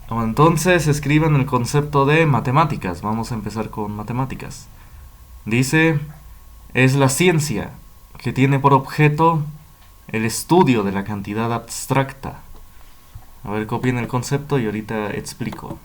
Entonces escriban el concepto de matemáticas. Vamos a empezar con matemáticas. Dice, es la ciencia que tiene por objeto el estudio de la cantidad abstracta. A ver, copien el concepto y ahorita explico.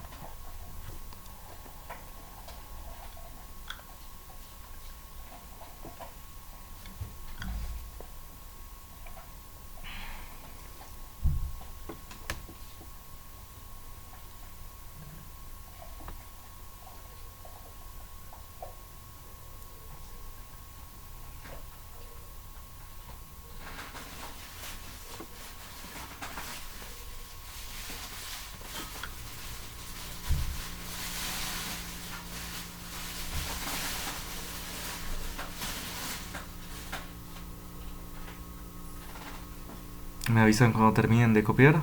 Me avisan cuando terminen de copiar.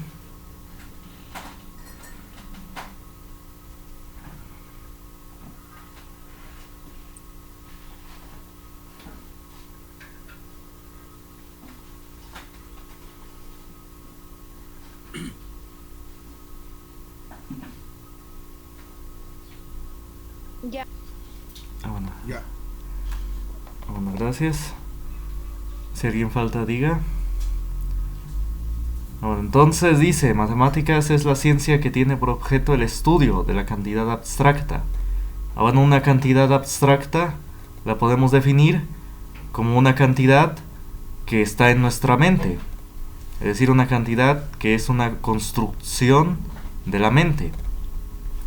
Ya. Bueno. Ya. Bueno, gracias. Si alguien falta, diga. Bueno, entonces dice, matemáticas es la ciencia que tiene por objeto el estudio de la cantidad abstracta. Ahora, una cantidad abstracta la podemos definir como una cantidad que está en nuestra mente. Es decir, una cantidad que es una construcción de la mente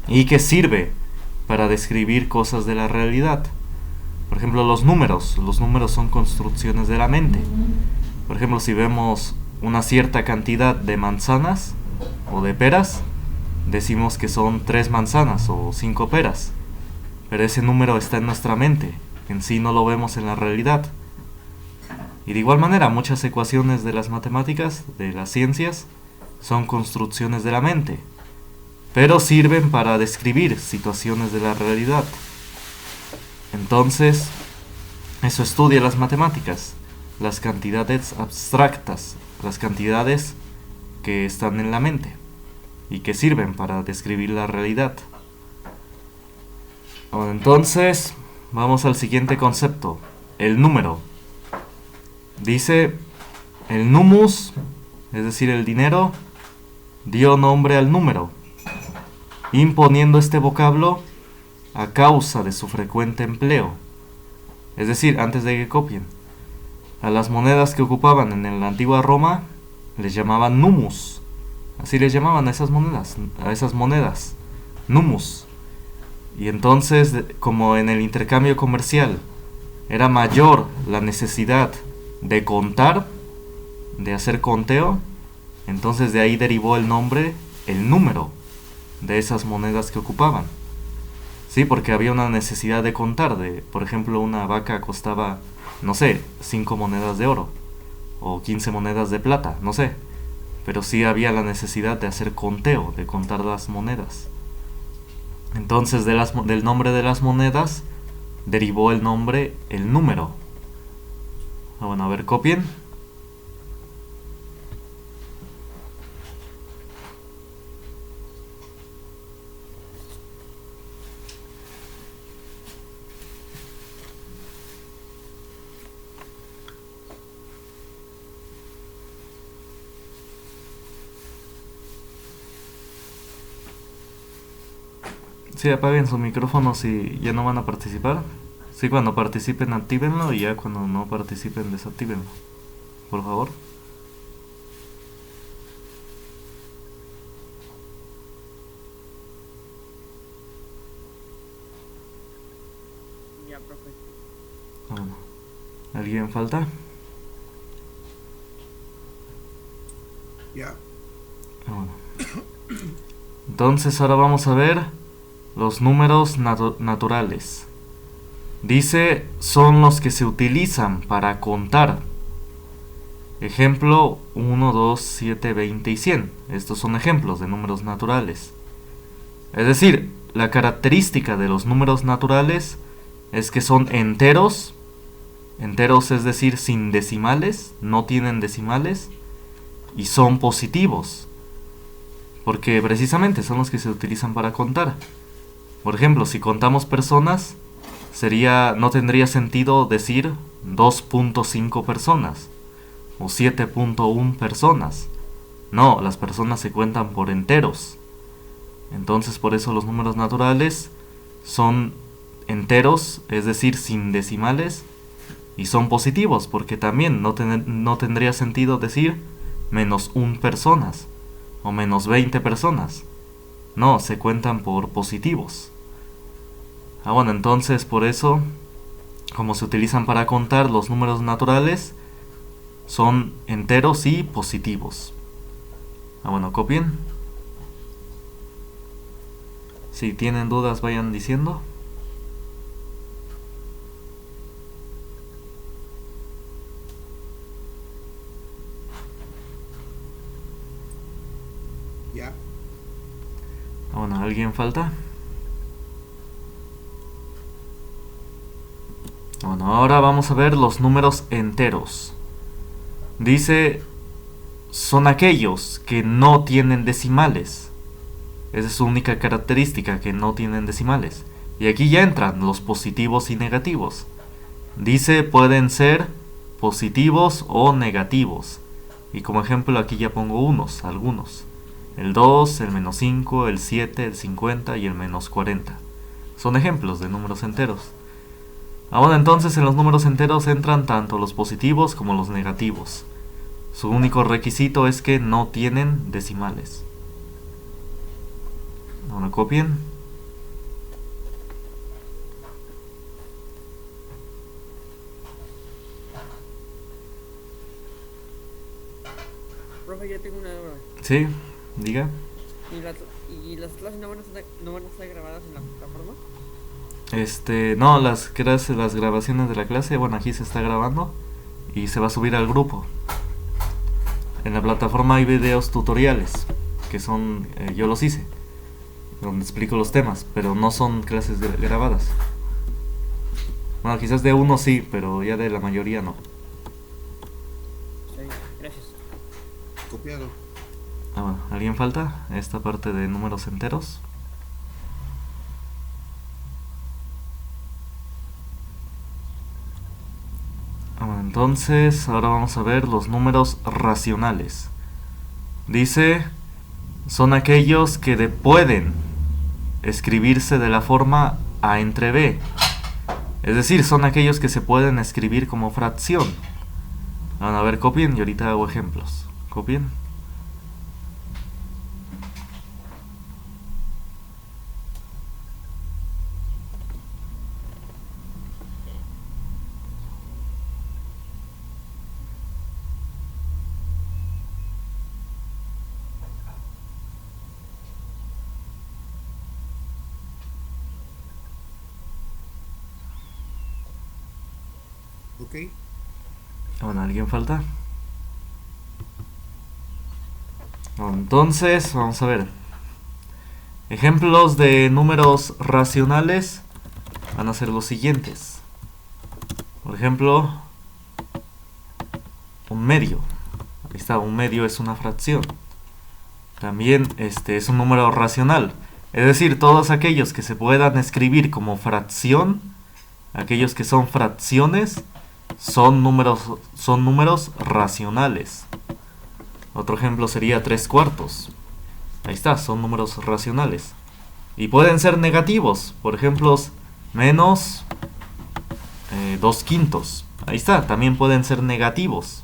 y que sirve para describir cosas de la realidad. Por ejemplo, los números. Los números son construcciones de la mente. Por ejemplo, si vemos una cierta cantidad de manzanas o de peras, decimos que son 3 manzanas o 5 peras. Pero ese número está en nuestra mente. En sí no lo vemos en la realidad. Y de igual manera, muchas ecuaciones de las matemáticas, de las ciencias, son construcciones de la mente, pero sirven para describir situaciones de la realidad. Entonces, eso estudia las matemáticas, las cantidades abstractas, las cantidades que están en la mente y que sirven para describir la realidad. Entonces, vamos al siguiente concepto, el número. Dice, el numus, es decir, el dinero, dio nombre al número, imponiendo este vocablo a causa de su frecuente empleo. Es decir, antes de que copien, a las monedas que ocupaban en la antigua Roma les llamaban numus. Así les llamaban a esas monedas, numus. Y entonces, como en el intercambio comercial era mayor la necesidad de contar, de hacer conteo, entonces de ahí derivó el nombre, el número de esas monedas que ocupaban. Sí, porque había una necesidad de contar, por ejemplo, una vaca costaba, no sé, 5 monedas de oro o 15 monedas de plata, no sé, pero sí había la necesidad de hacer conteo, de contar las monedas. Entonces del nombre de las monedas derivó el nombre, el número. Bueno, a ver, copien. Sí, apaguen su micrófono si ya no van a participar. Sí, cuando participen actívenlo y ya cuando no participen desactívenlo. Por favor. Ya, profe. Bueno, ¿alguien falta? Ya. Bueno. Entonces ahora vamos a ver los números naturales. Dice, son los que se utilizan para contar. Ejemplo 1, 2, 7, 20 y 100. Estos son ejemplos de números naturales. Es decir, la característica de los números naturales es que son enteros. Enteros es decir, sin decimales, no tienen decimales y son positivos. porque precisamente son los que se utilizan para contar. Por ejemplo, si contamos personas, no tendría sentido decir 2.5 personas o 7.1 personas. No, las personas se cuentan por enteros. Entonces, por eso los números naturales son enteros, es decir, sin decimales, y son positivos, porque también no tendría sentido decir menos 1 personas o menos 20 personas. No, se cuentan por positivos. Bueno, entonces por eso, como se utilizan para contar, los números naturales son enteros y positivos. Bueno, copien. Si tienen dudas, vayan diciendo. Ya. Bueno, ¿alguien falta? Bueno, ahora vamos a ver los números enteros. Dice, son aquellos que no tienen decimales. Esa es su única característica, que no tienen decimales. Y aquí ya entran los positivos y negativos. Dice, pueden ser positivos o negativos. Y como ejemplo aquí ya pongo algunos. El 2, el menos 5, el 7, el 50 y el menos 40. Son ejemplos de números enteros. Ahora entonces en los números enteros entran tanto los positivos como los negativos. Su único requisito es que no tienen decimales. Ahora copien. Profe, ya tengo una duda. Sí, diga. ¿Y las clases no van a estar grabadas en la plataforma? No, las grabaciones de la clase, bueno, aquí se está grabando y se va a subir al grupo. En la plataforma hay videos tutoriales, que son, yo los hice, donde explico los temas, pero no son clases grabadas. Bueno, quizás de uno sí, pero ya de la mayoría no. Sí, gracias. Copiado. Bueno, ¿alguien falta? Esta parte de números enteros. Entonces, ahora vamos a ver los números racionales. Dice, son aquellos que pueden escribirse de la forma A entre B. Es decir, son aquellos que se pueden escribir como fracción. A ver, copien y ahorita hago ejemplos. Copien. Ok. Bueno, ¿alguien falta? Entonces, vamos a ver. Ejemplos de números racionales van a ser los siguientes. Por ejemplo, un medio. Ahí está, un medio es una fracción. También es un número racional. Es decir, todos aquellos que se puedan escribir como fracción, aquellos que son fracciones, son números racionales. Otro ejemplo sería 3/4. Ahí está, son números racionales. Y pueden ser negativos, por ejemplo, menos 2/5. Ahí está, también pueden ser negativos.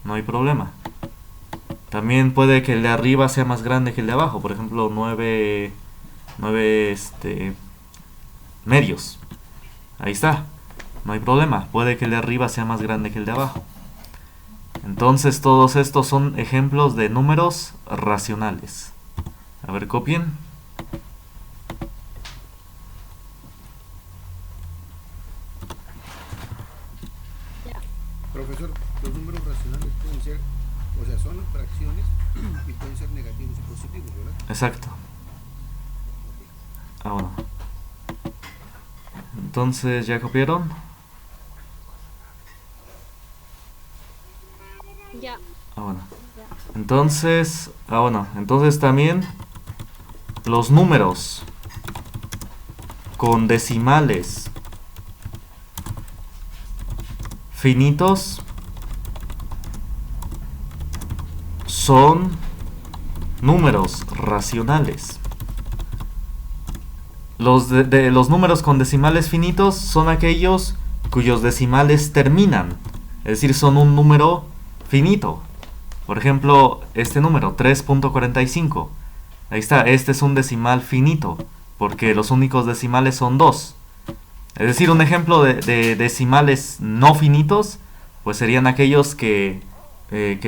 No hay problema. También puede que el de arriba sea más grande que el de abajo. Por ejemplo, 9 medios. Ahí está. No hay problema. Puede que el de arriba sea más grande que el de abajo. Entonces todos estos son ejemplos de números racionales. A ver, copien. Profesor, los números racionales pueden ser, o sea, son fracciones y pueden ser negativos y positivos, ¿verdad? Exacto. Bueno. Entonces, ¿ya copiaron? Ya. Bueno. Ya. Entonces, bueno, entonces también los números con decimales finitos son números racionales. Los números con decimales finitos son aquellos cuyos decimales terminan, es decir, son un número finito. Por ejemplo, este número, 3.45. Ahí está, este es un decimal finito, porque los únicos decimales son 2. Es decir, un ejemplo de decimales no finitos, pues serían aquellos que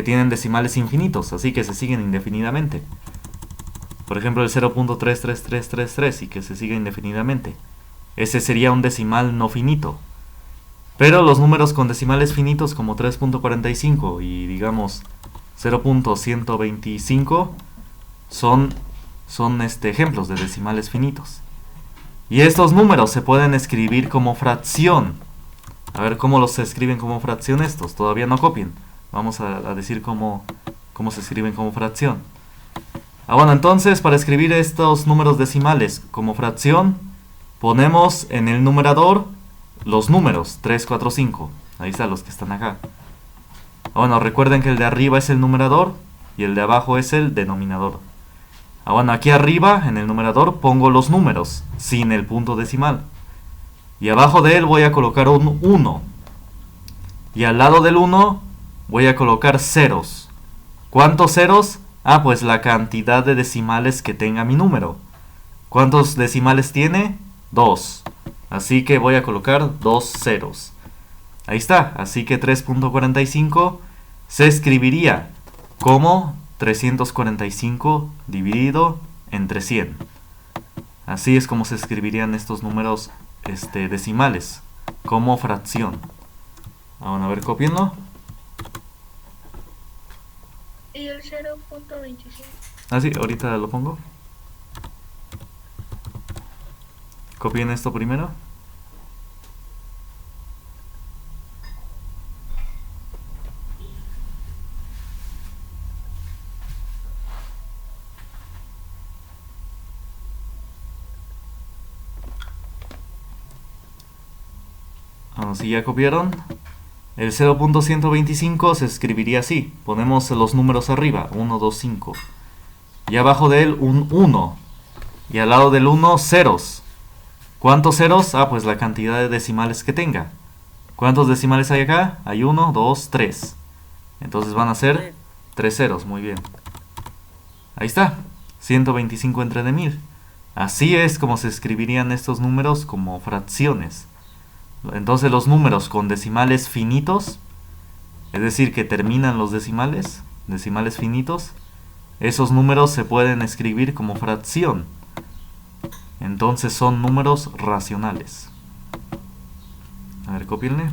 tienen decimales infinitos, así que se siguen indefinidamente. Por ejemplo, el 0.33333 y que se sigue indefinidamente. Ese sería un decimal no finito. Pero los números con decimales finitos como 3.45 y digamos 0.125 son ejemplos de decimales finitos. Y estos números se pueden escribir como fracción. A ver cómo los se escriben como fracción estos. Todavía no copien. Vamos a decir cómo se escriben como fracción. Bueno, entonces para escribir estos números decimales como fracción, ponemos en el numerador los números 3, 4, 5. Ahí están los que están acá. Bueno, recuerden que el de arriba es el numerador y el de abajo es el denominador. Bueno, aquí arriba en el numerador pongo los números sin el punto decimal. Y abajo de él voy a colocar un 1. Y al lado del 1 voy a colocar ceros. ¿Cuántos ceros? Pues la cantidad de decimales que tenga mi número. ¿Cuántos decimales tiene? 2. Así que voy a colocar 2 ceros. Ahí está. Así que 3.45 se escribiría como 345 dividido entre 100. Así es como se escribirían estos números decimales, como fracción. Vamos a ver, copienlo. ¿Y el 0.25? Sí, ahorita lo pongo. Copien esto primero. Si ya copiaron, el 0.125 se escribiría así. Ponemos los números arriba, 1, 2, 5. Y abajo de él un 1. Y al lado del 1, ceros. ¿Cuántos ceros? Pues la cantidad de decimales que tenga. ¿Cuántos decimales hay acá? Hay 1, 2, 3. Entonces van a ser 3 ceros, muy bien. Ahí está, 125 entre de 1000. Así es como se escribirían estos números como fracciones. Entonces los números con decimales finitos, es decir, que terminan los decimales finitos, esos números se pueden escribir como fracción. Entonces son números racionales. A ver, copienle.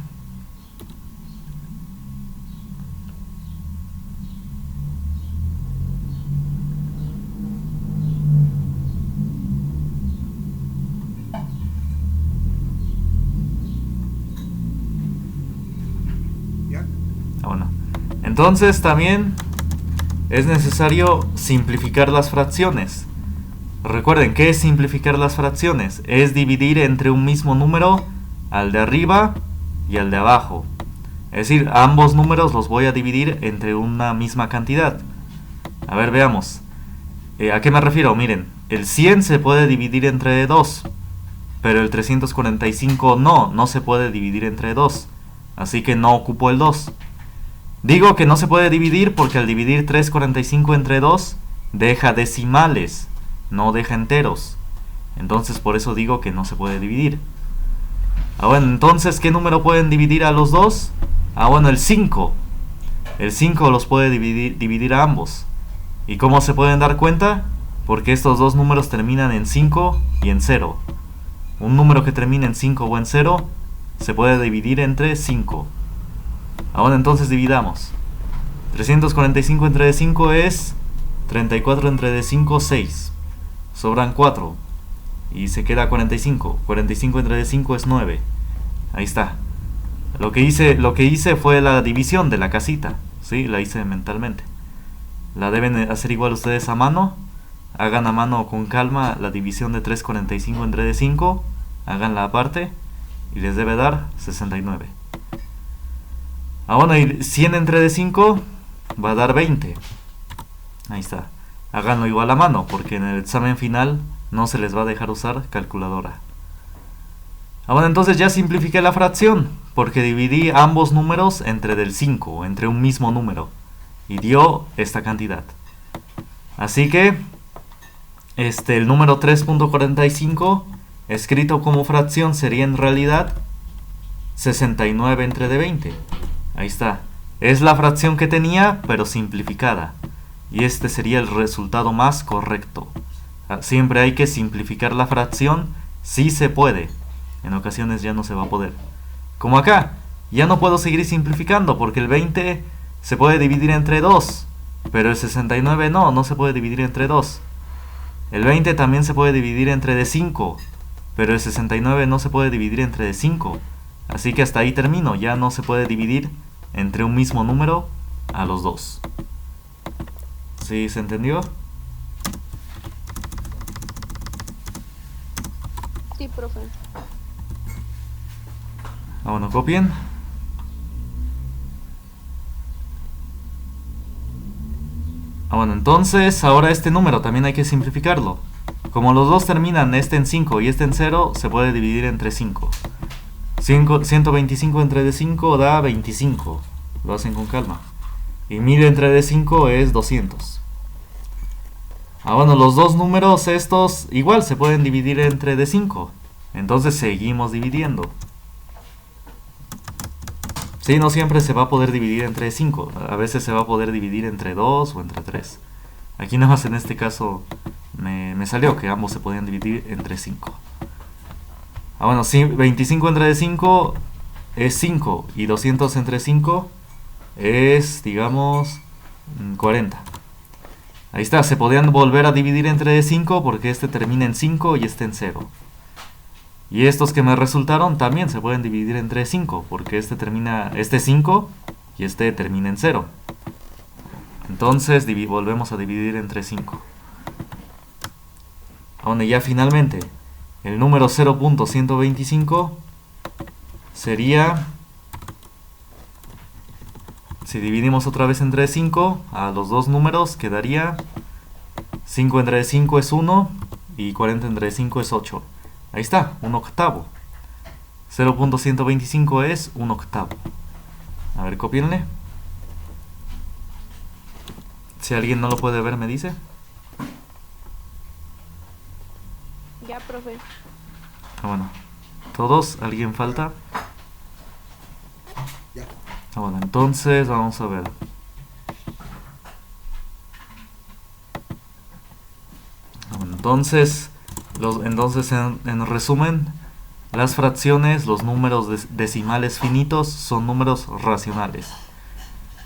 Bueno, entonces también es necesario simplificar las fracciones. Recuerden, ¿qué es simplificar las fracciones? Es dividir entre un mismo número al de arriba y al de abajo. Es decir, ambos números los voy a dividir entre una misma cantidad. A ver, veamos. ¿A qué me refiero? Miren, el 100 se puede dividir entre 2, pero el 345 no se puede dividir entre 2. Así que no ocupo el 2. Digo que no se puede dividir porque al dividir 345 entre 2 deja decimales, no deja enteros. Entonces por eso digo que no se puede dividir. Bueno, entonces ¿qué número pueden dividir a los dos? Bueno, el 5. El 5 los puede dividir a ambos. ¿Y cómo se pueden dar cuenta? Porque estos dos números terminan en 5 y en 0. Un número que termina en 5 o en 0 se puede dividir entre 5. Ahora entonces dividamos. 345 entre de 5 es 34 entre de 5, 6. Sobran 4. Y se queda 45. 45 entre de 5 es 9. Ahí está. Lo que hice fue la división de la casita. ¿Sí? La hice mentalmente. la deben hacer igual ustedes a mano. Hagan a mano con calma la división de 345 entre de 5. Háganla aparte y les debe dar 69. Bueno, y 100 entre de 5 va a dar 20. Ahí está. Háganlo igual a mano porque en el examen final no se les va a dejar usar calculadora. Bueno, entonces ya simplifiqué la fracción porque dividí ambos números entre del 5, entre un mismo número, y dio esta cantidad. Así que el número 3.45 escrito como fracción sería en realidad 69 entre de 20. Ahí está. Es la fracción que tenía, pero simplificada. Y este sería el resultado más correcto. Siempre hay que simplificar la fracción si se puede. En ocasiones ya no se va a poder. Como acá, ya no puedo seguir simplificando porque el 20 se puede dividir entre 2. Pero el 69 no se puede dividir entre 2. El 20 también se puede dividir entre de 5, pero el 69 no se puede dividir entre de 5. Así que hasta ahí termino, ya no se puede dividir entre un mismo número a los dos. ¿Sí se entendió? Sí, profe. Bueno, copien. Bueno, entonces ahora este número también hay que simplificarlo. Como los dos terminan, este en 5 y este en 0, se puede dividir entre 5. 125 entre de 5 da 25. Lo hacen con calma. Y 1000 entre de 5 es 200. Bueno, los dos números estos igual se pueden dividir entre de 5. Entonces seguimos dividiendo. Sí, no siempre se va a poder dividir entre 5. A veces se va a poder dividir entre 2 o entre 3. Aquí nada más en este caso me salió que ambos se podían dividir entre 5. Bueno, sí, 25 entre de 5 es 5. Y 200 entre 5 es, digamos, 40. Ahí está, se podían volver a dividir entre de 5 porque este termina en 5 y este en 0. Y estos que me resultaron también se pueden dividir entre 5, porque este 5 y este termina en 0. Entonces volvemos a dividir entre 5. Donde ya finalmente el número 0.125 sería, si dividimos otra vez entre 5, a los dos números quedaría 5 entre 5 es 1 y 40 entre 5 es 8. Ahí está, 1/8. 0.125 es 1/8. A ver, copienle. Si alguien no lo puede ver, me dice. Ya, profe. Bueno, ¿todos? ¿Alguien falta? Ya. Bueno, entonces vamos a ver. Bueno, entonces en resumen, las fracciones, los números decimales finitos son números racionales.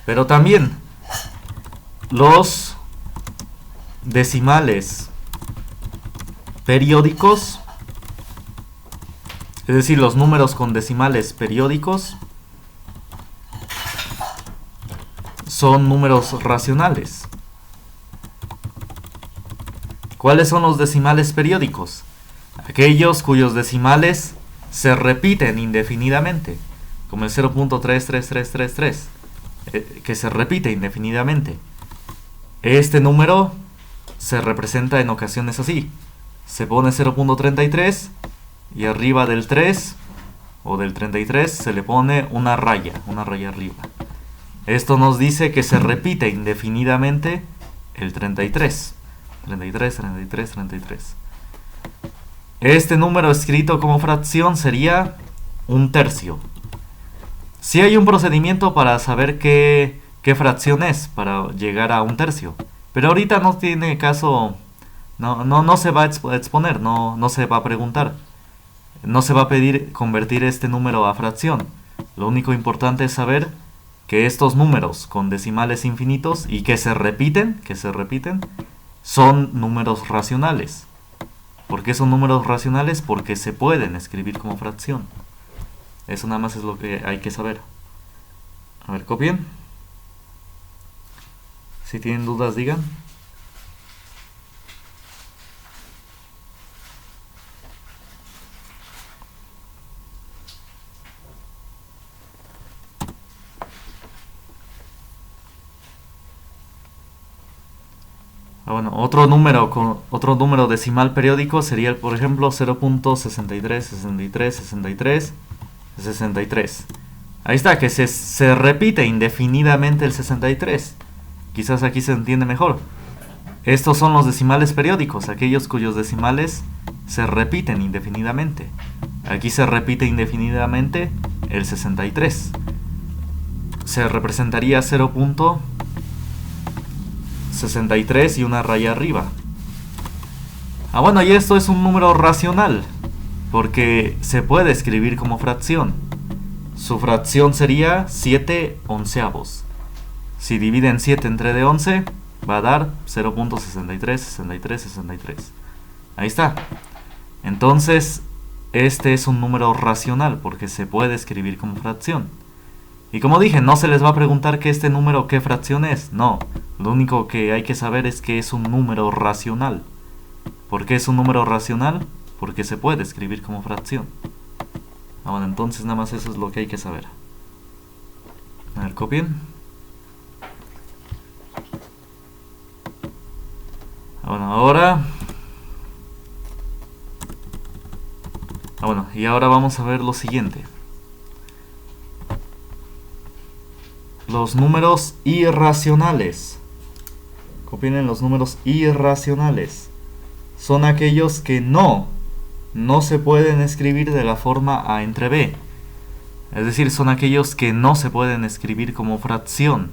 Pero también los decimales periódicos, es decir, los números con decimales periódicos, son números racionales. ¿Cuáles son los decimales periódicos? Aquellos cuyos decimales se repiten indefinidamente, como el 0.33333, que se repite indefinidamente. Este número se representa en ocasiones así. Se pone 0.33 y arriba del 3 o del 33 se le pone una raya arriba. Esto nos dice que se repite indefinidamente el 33. 33, 33, 33. Este número escrito como fracción sería 1/3. Si hay un procedimiento para saber qué fracción es, para llegar a 1/3. Pero ahorita no tiene caso, no se va a exponer, no se va a preguntar. No se va a pedir convertir este número a fracción. Lo único importante es saber que estos números con decimales infinitos y que se repiten, son números racionales. ¿Por qué son números racionales? Porque se pueden escribir como fracción. Eso nada más es lo que hay que saber. A ver, copien. Si tienen dudas, digan. Bueno, otro número decimal periódico sería, por ejemplo, 0.63, 63, 63, 63. Ahí está, que se repite indefinidamente el 63. Quizás aquí se entiende mejor. Estos son los decimales periódicos, aquellos cuyos decimales se repiten indefinidamente. Aquí se repite indefinidamente el 63. Se representaría 0.63 y una raya arriba. Bueno, y esto es un número racional, porque se puede escribir como fracción. Su fracción sería 7 onceavos. Si dividen 7 entre de 11, va a dar 0.63, 63, 63. Ahí está. Entonces, este es un número racional, porque se puede escribir como fracción. Y como dije, no se les va a preguntar que este número qué fracción es. No, lo único que hay que saber es que es un número racional. ¿Por qué es un número racional? Porque se puede escribir como fracción. Bueno, entonces nada más eso es lo que hay que saber. A ver, copien. Bueno, ahora... y ahora vamos a ver lo siguiente. Los números irracionales. Copien en los números irracionales. Son aquellos que no se pueden escribir de la forma A entre B. Es decir, son aquellos que no se pueden escribir como fracción.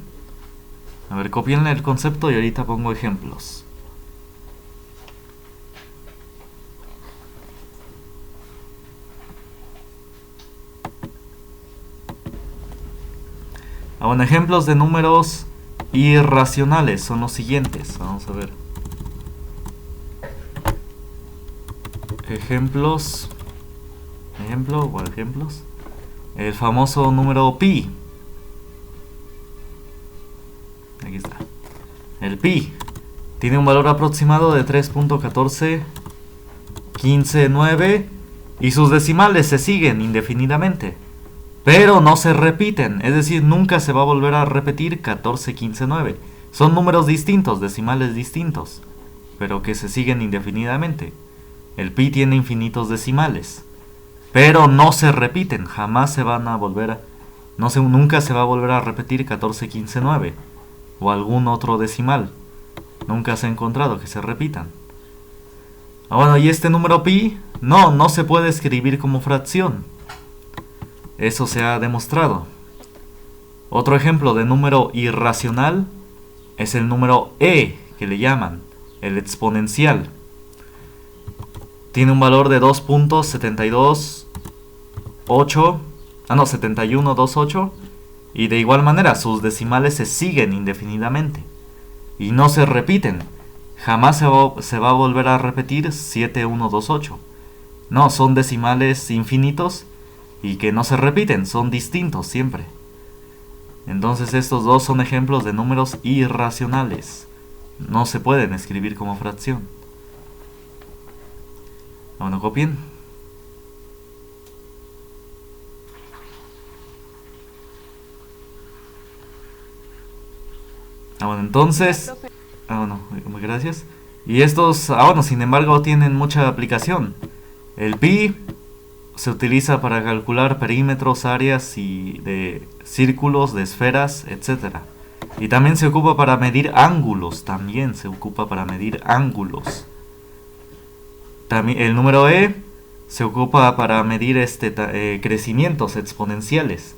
A ver, copien el concepto y ahorita pongo ejemplos. Ejemplos de números irracionales son los siguientes. Vamos a ver. Ejemplos. El famoso número pi. Aquí está. El pi tiene un valor aproximado de 3.14159 y sus decimales se siguen indefinidamente, pero no se repiten, es decir, nunca se va a volver a repetir 14159. Son números distintos, decimales distintos, pero que se siguen indefinidamente. El pi tiene infinitos decimales, pero no se repiten, jamás se van a volver a... nunca se va a volver a repetir 14159 o algún otro decimal. Nunca se ha encontrado que se repitan. Y este número pi no se puede escribir como fracción. Eso se ha demostrado. Otro ejemplo de número irracional es el número e, que le llaman el exponencial. Tiene un valor de 2.728 y de igual manera sus decimales se siguen indefinidamente y no se repiten. Jamás se va a volver a repetir 7128. No, son decimales infinitos y que no se repiten, son distintos siempre. Entonces estos dos son ejemplos de números irracionales. No se pueden escribir como fracción. Copien. Entonces... muy gracias. Y estos, sin embargo, tienen mucha aplicación. El pi se utiliza para calcular perímetros, áreas y de círculos, de esferas, etc. Y también se ocupa para medir ángulos. También el número e se ocupa para medir crecimientos exponenciales.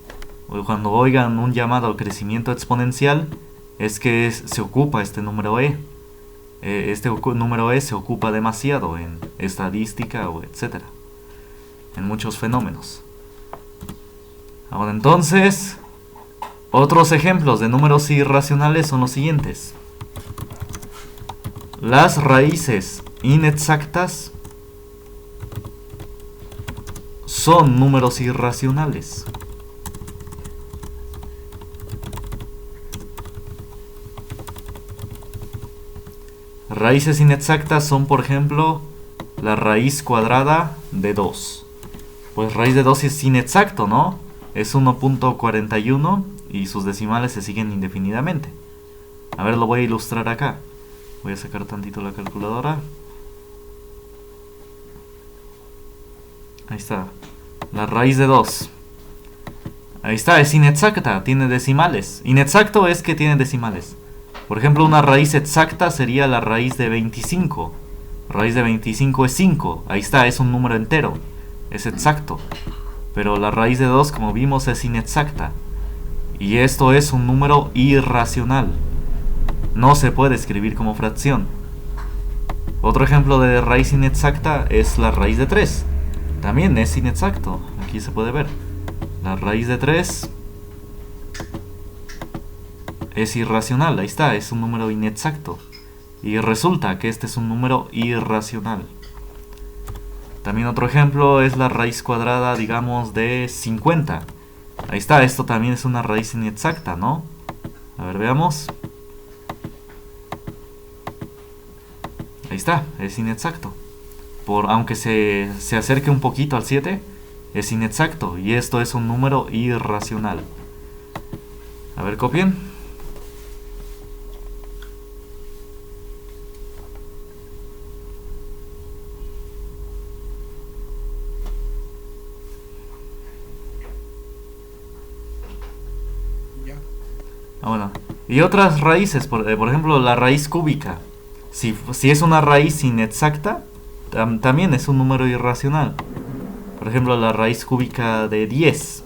Cuando oigan un llamado al crecimiento exponencial, es que se ocupa este número e. Este número e se ocupa demasiado en estadística o etcétera, en muchos fenómenos. Entonces, otros ejemplos de números irracionales son los siguientes. Las raíces inexactas son números irracionales. Raíces inexactas son, por ejemplo, la raíz cuadrada de 2. Pues raíz de 2 es inexacto, ¿no? Es 1.41 y sus decimales se siguen indefinidamente. A ver, lo voy a ilustrar acá. Voy a sacar tantito la calculadora. Ahí está. La raíz de 2. Ahí está, es inexacta, tiene decimales. Inexacto es que tiene decimales. Por ejemplo, una raíz exacta sería la raíz de 25. Raíz de 25 es 5. Ahí está, es un número entero. Es exacto. Pero la raíz de 2, como vimos, es inexacta. Y esto es un número irracional. No se puede escribir como fracción. Otro ejemplo de raíz inexacta es la raíz de 3. También es inexacto. Aquí se puede ver. La raíz de 3 es irracional. Ahí está, es un número inexacto. Y resulta que este es un número irracional. También otro ejemplo es la raíz cuadrada, digamos, de 50. Ahí está, esto también es una raíz inexacta, ¿no? A ver, veamos. Ahí está, es inexacto. Aunque se acerque un poquito al 7, es inexacto. Y esto es un número irracional. A ver, copien. Ya. Bueno. Y otras raíces, por ejemplo, la raíz cúbica. Si es una raíz inexacta, también es un número irracional. Por ejemplo, la raíz cúbica de 10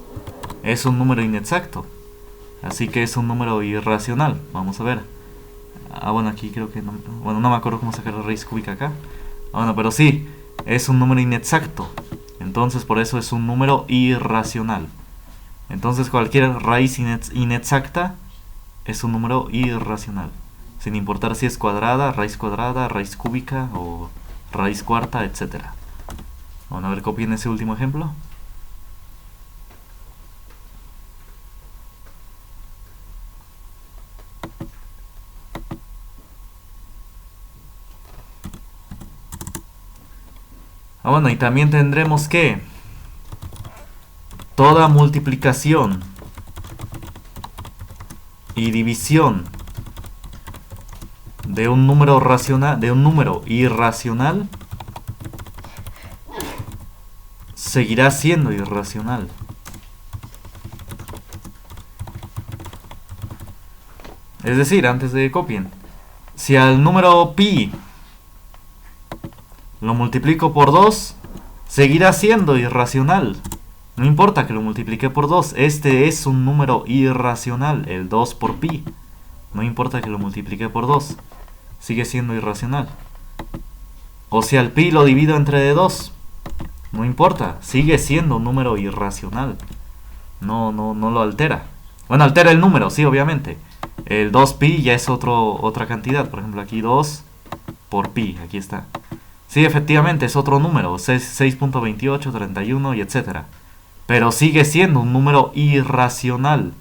es un número inexacto. Así que es un número irracional. Vamos a ver. Bueno, aquí creo que no. Bueno, no me acuerdo cómo sacar la raíz cúbica acá. Bueno, pero sí, es un número inexacto. Entonces, por eso es un número irracional. Entonces, cualquier raíz inexacta es un número irracional. Sin importar si es cuadrada, raíz cúbica o raíz cuarta, etc. Bueno, a ver, copien ese último ejemplo. Bueno, y también tendremos que toda multiplicación y división de un número racional, de un número irracional, seguirá siendo irracional. Es decir, antes de que copien, si al número pi lo multiplico por 2, seguirá siendo irracional. No importa que lo multiplique por 2, este es un número irracional, el 2 por pi. No importa que lo multiplique por 2, sigue siendo irracional. O si al pi lo divido entre 2, no importa, sigue siendo un número irracional. No lo altera. Bueno, altera el número, sí, obviamente. El 2pi ya es otra cantidad. Por ejemplo, aquí 2 por pi, aquí está. Sí, efectivamente, es otro número, 6.28, 31 y etcétera. Pero sigue siendo un número irracional.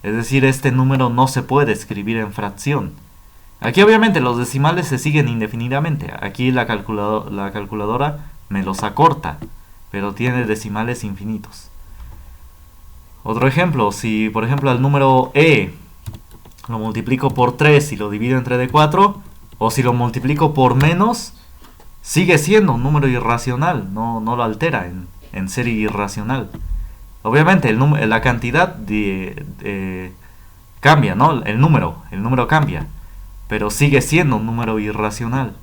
Es decir, este número no se puede escribir en fracción. Aquí obviamente los decimales se siguen indefinidamente. Aquí la calculadora me los acorta, pero tiene decimales infinitos. Otro ejemplo, si por ejemplo al número e lo multiplico por 3 y lo divido entre d4, o si lo multiplico por menos, sigue siendo un número irracional, no lo altera en ser irracional. Obviamente la cantidad cambia, ¿no? El número cambia, pero sigue siendo un número irracional.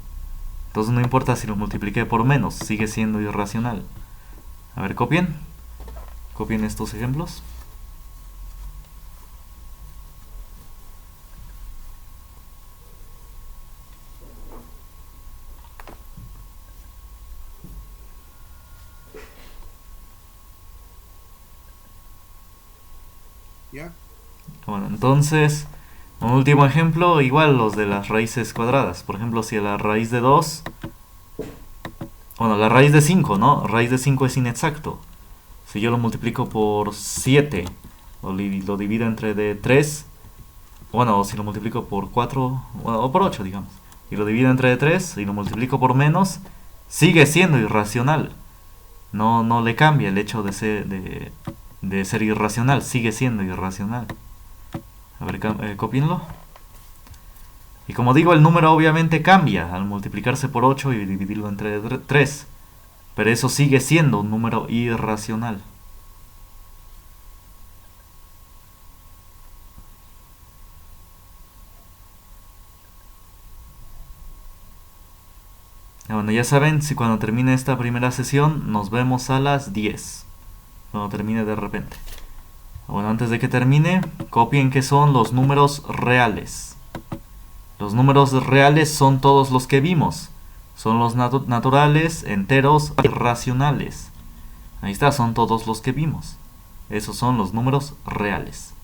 Entonces no importa si lo multipliqué por menos, sigue siendo irracional. A ver, copien estos ejemplos. ¿Ya? Bueno, entonces, un último ejemplo, igual los de las raíces cuadradas. Por ejemplo, si a la raíz de 2, bueno, la raíz de 5, ¿no? Raíz de 5 es inexacto. Si yo lo multiplico por 7, o lo divido entre de 3, bueno, o si lo multiplico por 4, bueno, o por 8, digamos. y lo divido entre 3 y lo multiplico por menos, sigue siendo irracional. No le cambia el hecho de ser irracional, sigue siendo irracional. A ver, cópienlo. Y como digo, el número obviamente cambia al multiplicarse por 8 y dividirlo entre 3. Pero eso sigue siendo un número irracional. Bueno, ya saben, si cuando termine esta primera sesión, nos vemos a las 10. Cuando termine de repente. Bueno, antes de que termine, copien qué son los números reales. Los números reales son todos los que vimos. Son los naturales, enteros y racionales. Ahí está, son todos los que vimos. Esos son los números reales.